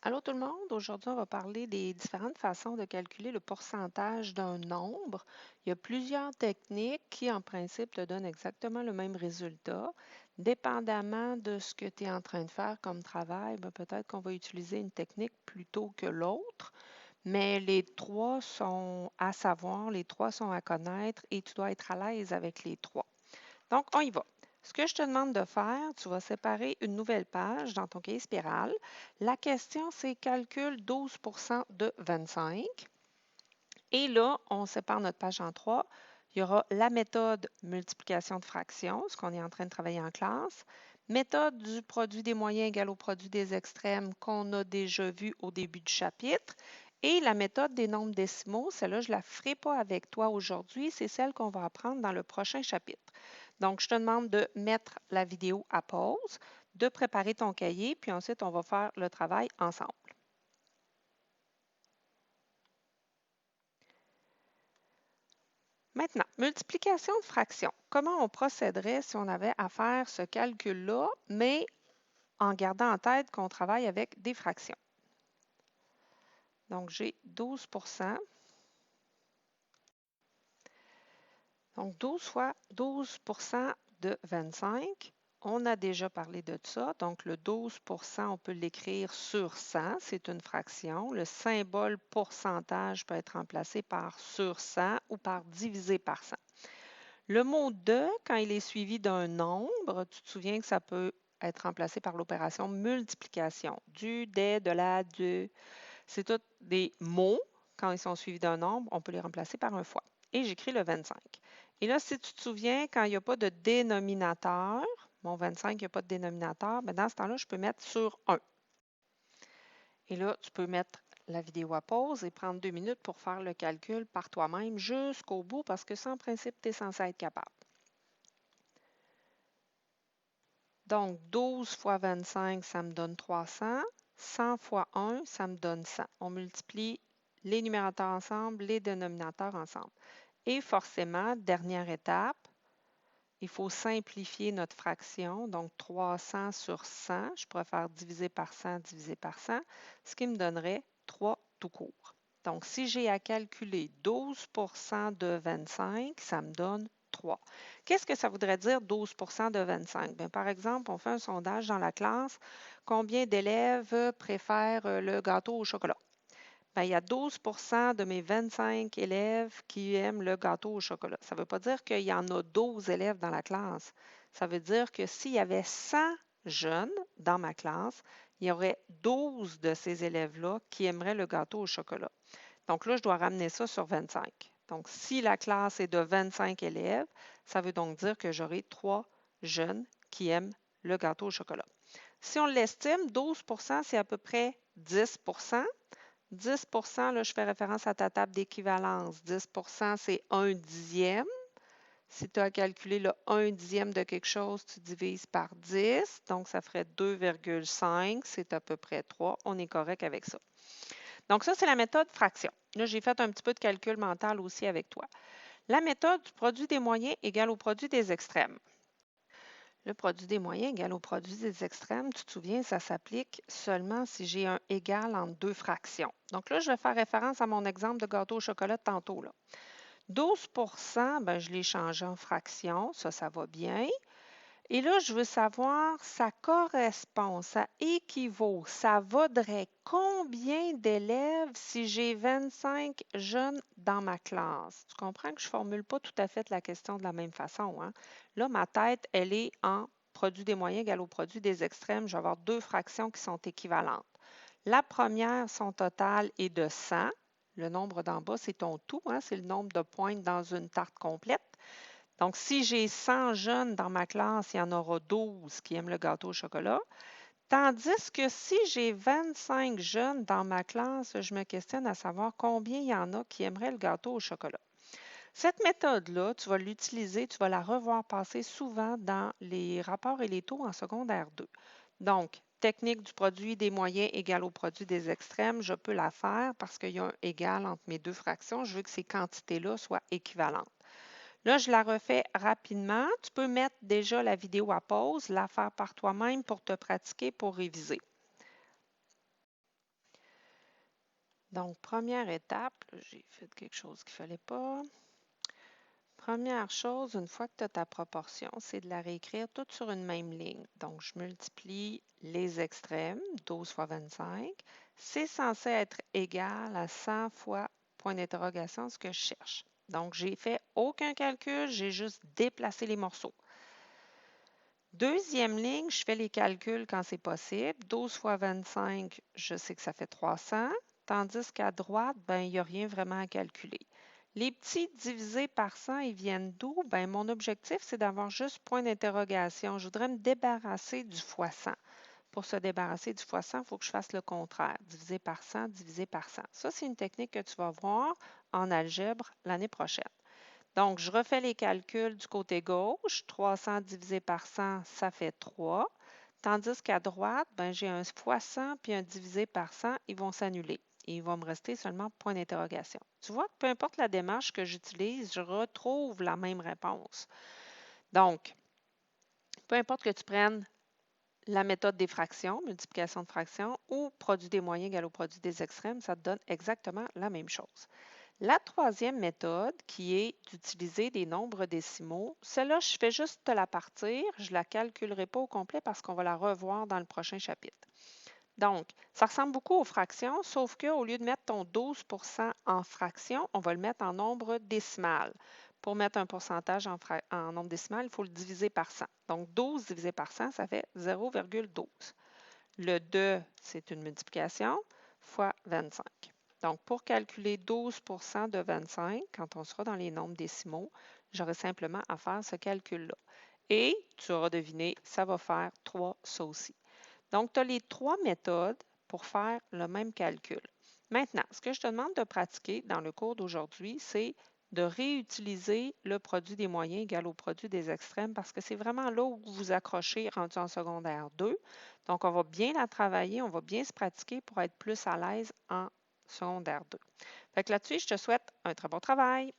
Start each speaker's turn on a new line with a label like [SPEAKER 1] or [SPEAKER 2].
[SPEAKER 1] Allô tout le monde, aujourd'hui on va parler des différentes façons de calculer le pourcentage d'un nombre. Il y a plusieurs techniques qui en principe te donnent exactement le même résultat. Dépendamment de ce que tu es en train de faire comme travail, peut-être qu'on va utiliser une technique plutôt que l'autre, mais les trois sont à savoir, les trois sont à connaître et tu dois être à l'aise avec les trois. Donc, on y va. Ce que je te demande de faire, tu vas séparer une nouvelle page dans ton cahier spirale. La question, c'est calcule 12 de 25. Et là, on sépare notre page en trois. Il y aura la méthode multiplication de fractions, ce qu'on est en train de travailler en classe. Méthode du produit des moyens égal au produit des extrêmes qu'on a déjà vu au début du chapitre. Et la méthode des nombres décimaux, celle-là, je ne la ferai pas avec toi aujourd'hui, c'est celle qu'on va apprendre dans le prochain chapitre. Donc, je te demande de mettre la vidéo à pause, de préparer ton cahier, puis ensuite, on va faire le travail ensemble. Maintenant, multiplication de fractions. Comment on procéderait si on avait à faire ce calcul-là, mais en gardant en tête qu'on travaille avec des fractions? Donc, j'ai 12 Donc, 12 fois 12 de 25. On a déjà parlé de ça. Donc, le 12 on peut l'écrire sur 100. C'est une fraction. Le symbole pourcentage peut être remplacé par sur 100 ou par divisé par 100. Le mot de, quand il est suivi d'un nombre, tu te souviens que ça peut être remplacé par l'opération multiplication. Du, des, de la, de. C'est tous des mots. Quand ils sont suivis d'un nombre, on peut les remplacer par un fois. Et j'écris le 25. Et là, si tu te souviens, quand il n'y a pas de dénominateur, mon 25, il n'y a pas de dénominateur, dans ce temps-là, je peux mettre sur 1. Et là, tu peux mettre la vidéo à pause et prendre 2 minutes pour faire le calcul par toi-même jusqu'au bout parce que ça, en principe, tu es censé être capable. Donc, 12 fois 25, ça me donne 300. 100 fois 1, ça me donne 100. On multiplie les numérateurs ensemble, les dénominateurs ensemble. Et forcément, dernière étape, il faut simplifier notre fraction. Donc, 300 sur 100, je pourrais faire diviser par 100, diviser par 100, ce qui me donnerait 3 tout court. Donc, si j'ai à calculer 12 de 25, ça me donne 3. Qu'est-ce que ça voudrait dire 12 de 25? Bien, par exemple, on fait un sondage dans la classe. Combien d'élèves préfèrent le gâteau au chocolat? Bien, il y a 12 de mes 25 élèves qui aiment le gâteau au chocolat. Ça ne veut pas dire qu'il y en a 12 élèves dans la classe. Ça veut dire que s'il y avait 100 jeunes dans ma classe, il y aurait 12 de ces élèves-là qui aimeraient le gâteau au chocolat. Donc là, je dois ramener ça sur 25. Donc, si la classe est de 25 élèves, ça veut donc dire que j'aurai 3 jeunes qui aiment le gâteau au chocolat. Si on l'estime, 12 c'est à peu près 10 10 là, je fais référence à ta table d'équivalence. 10 c'est 1 dixième. Si tu as calculé le 1 dixième de quelque chose, tu divises par 10. Donc, ça ferait 2,5. C'est à peu près 3. On est correct avec ça. Donc, ça, c'est la méthode fraction. Là, j'ai fait un petit peu de calcul mental aussi avec toi. La méthode du produit des moyens égale au produit des extrêmes. Le produit des moyens égale au produit des extrêmes, tu te souviens, ça s'applique seulement si j'ai un égal entre deux fractions. Donc là, je vais faire référence à mon exemple de gâteau au chocolat de tantôt. Là. 12 ben, je l'ai changé en fraction, ça va bien. Et là, je veux savoir, ça correspond, ça équivaut, ça vaudrait combien d'élèves si j'ai 25 jeunes dans ma classe? Tu comprends que je ne formule pas tout à fait la question de la même façon. Hein? Là, ma tête, elle est en produit des moyens égal au produit des extrêmes. Je vais avoir deux fractions qui sont équivalentes. La première, son total est de 100. Le nombre d'en bas, c'est ton tout, hein? C'est le nombre de pointes dans une tarte complète. Donc, si j'ai 100 jeunes dans ma classe, il y en aura 12 qui aiment le gâteau au chocolat. Tandis que si j'ai 25 jeunes dans ma classe, je me questionne à savoir combien il y en a qui aimeraient le gâteau au chocolat. Cette méthode-là, tu vas l'utiliser, tu vas la revoir passer souvent dans les rapports et les taux en secondaire 2. Donc, technique du produit des moyens égale au produit des extrêmes, je peux la faire parce qu'il y a un égal entre mes deux fractions. Je veux que ces quantités-là soient équivalentes. Là, je la refais rapidement. Tu peux mettre déjà la vidéo à pause, la faire par toi-même pour te pratiquer, pour réviser. Donc, première étape, j'ai fait quelque chose qu'il ne fallait pas. Première chose, une fois que tu as ta proportion, c'est de la réécrire toute sur une même ligne. Donc, je multiplie les extrêmes, 12 fois 25. C'est censé être égal à 100 fois point d'interrogation, ce que je cherche. Donc, j'ai fait aucun calcul, j'ai juste déplacé les morceaux. Deuxième ligne, je fais les calculs quand c'est possible. 12 fois 25, je sais que ça fait 300. Tandis qu'à droite, ben, il n'y a rien vraiment à calculer. Les petits divisés par 100, ils viennent d'où? Ben, mon objectif, c'est d'avoir juste point d'interrogation. Je voudrais me débarrasser du fois 100. Pour se débarrasser du fois 100, il faut que je fasse le contraire. Divisé par 100, divisé par 100. Ça, c'est une technique que tu vas voir en algèbre l'année prochaine. Donc, je refais les calculs du côté gauche. 300 divisé par 100, ça fait 3. Tandis qu'à droite, ben, j'ai un fois 100 puis un divisé par 100, ils vont s'annuler. Et il va me rester seulement point d'interrogation. Tu vois que peu importe la démarche que j'utilise, je retrouve la même réponse. Donc, peu importe que tu prennes la méthode des fractions, multiplication de fractions, ou produit des moyens égal au produit des extrêmes, ça te donne exactement la même chose. La troisième méthode, qui est d'utiliser des nombres décimaux, celle-là, je fais juste la partir. Je ne la calculerai pas au complet parce qu'on va la revoir dans le prochain chapitre. Donc, ça ressemble beaucoup aux fractions, sauf qu'au lieu de mettre ton 12 en fractions, on va le mettre en nombre décimal. Pour mettre un pourcentage en nombre décimal, il faut le diviser par 100. Donc, 12 divisé par 100, ça fait 0,12. Le 2, c'est une multiplication, fois 25. Donc, pour calculer 12 de 25, quand on sera dans les nombres décimaux, j'aurai simplement à faire ce calcul-là. Et tu auras deviné, ça va faire 3, ça aussi. Donc, tu as les trois méthodes pour faire le même calcul. Maintenant, ce que je te demande de pratiquer dans le cours d'aujourd'hui, c'est de réutiliser le produit des moyens égal au produit des extrêmes parce que c'est vraiment là où vous accrochez rendu en secondaire 2. Donc, on va bien la travailler, on va bien se pratiquer pour être plus à l'aise en secondaire 2. Fait que là-dessus, je te souhaite un très bon travail.